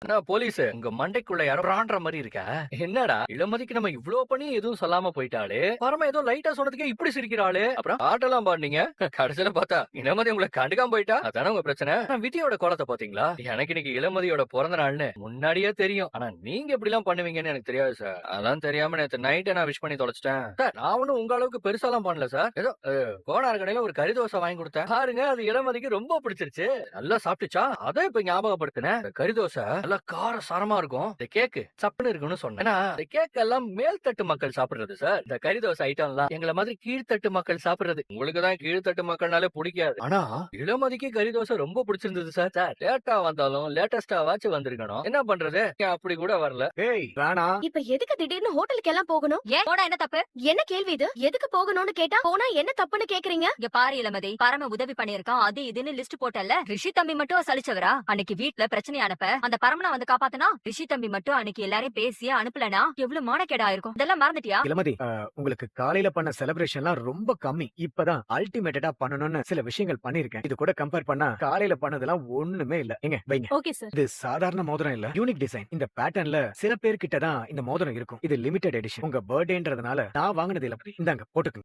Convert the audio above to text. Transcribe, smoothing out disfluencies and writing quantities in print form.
என்ன போலீஸ் உங்க மண்டைக்குள்ள யாரோ ரான்ற மாதிரி இருக்கா? என்னடா இளமதிக்கு நம்ம இவ்ளோ பண்ணி எதுவும் சொல்லாம போயிட்டாளே, பரம ஏதோ லைட்டா சொன்னதுக்கே இப்படி சிரிக்கிறாளே. அப்புறம் பாட்டெல்லாம் பாடுனீங்க, கடைசியில பார்த்தா இளமதி உங்களை கண்டுக்காம போயிட்டா. அதானே உங்க பிரச்சனை. ஆனா விதியோட கோலத்தை பாத்தீங்களா? எனக்கு இன்னைக்கு இளமதியோட பிறந்த நாள்னு முன்னாடியே தெரியும். ஆனா நீங்க இப்படி எல்லாம் பண்ணுவீங்கன்னு எனக்கு தெரியாது சார். அதான் தெரியாம நேத்து நைட்டே நான் விஷ் பண்ணி தொலைச்சிட்டேன் சார். நான் ஒண்ணும் உங்க அளவுக்கு பெருசாலாம் பண்ணல சார். ஏதோ கோனார் கடையில ஒரு கறி தோசை வாங்கி கொடுத்தேன் பாருங்க, அது இளமதிக்கு ரொம்ப பிடிச்சிருச்சு. நல்லா சாப்பிட்டுச்சா? அதான் இப்ப ஞாபகப்படுத்தினேன். கறி தோசை நல்லா கார சாரமா இருக்கும். இந்த கேக்கு சப்புன்னு இருக்குன்னு சொன்னேன். ஏன்னா இந்த கேக் எல்லாம் மேல்தட்டு மக்கள் சாப்பிடுறது சார். இந்த கறி தோசை ஐட்டம் எல்லாம் எங்களை மாதிரி கீழ்த்தட்டு மக்கள் சாப்பிடுறது. உங்களுக்கு தான் கீழ்த்தட்டு மக்கள்னாலே பிடிக்காது. ஆனா இளமதிக்கு கறி தோசை ரொம்ப பிடிச்சிருந்தது சார். சார் லேட்டா வந்தாலும் லேட்டஸ்டா வாட்ச் வந்திருக்கணும். என்ன பண்றது, அப்படி கூட வரல. ஏய் ராணா, இப்ப எதுக்கு திடீர்னு ஹோட்டலுக்கு எல்லாம் போகணும்? ஏன் போனா என்ன தப்பு? என்ன கேள்வி இது? எதுக்கு போகணும்னு கேட்டா போனா என்ன தப்புன்னு கேக்குறீங்க? இங்க பாரு இளமதி, பரம உதவி பண்ணிருக்கான் அது இதுன்னு லிஸ்ட் போட்டல்ல. ரிஷி தம்பி மட்டும் சலிச்சவரா? அன்னைக்கு வீட்ல பிரச்சனை அனுப்ப அந்த பரமனா வந்து காப்பாத்தனா? ரிஷி தம்பி மட்டும் அன்னைக்கு எல்லாரையும் பேசி அனுப்பலனா எவ்வளவு மானக்கேடா இருக்கும். இதெல்லாம் மறந்துட்டியா? இளமதி, உங்களுக்கு காலையில பண்ண செலிப்ரேஷன்லாம் ரொம்ப கம்மி. இப்பதான் அல்டிமேட்டடா பண்ணணும்னு சில விஷயங்கள் பண்ணிருக்கேன். இது கூட கம்பேர் பண்ணா காலையில பண்ணதெல்லாம் ஒண்ணுமே இல்ல. எங்க வைங்க. Okay sir. இது சாதாரண மோதிரம் இல்ல, யூனிக் டிசைன். இந்த பேட்டர்ன்ல சில பேர் கிட்ட தான் இந்த மோதிரம் இருக்கும். இது லிமிடெட் எடிஷன். உங்க பர்த்டேன்றதுனால நான் வாங்கினது இல்ல. இந்தாங்க போட்டுக்குங்க.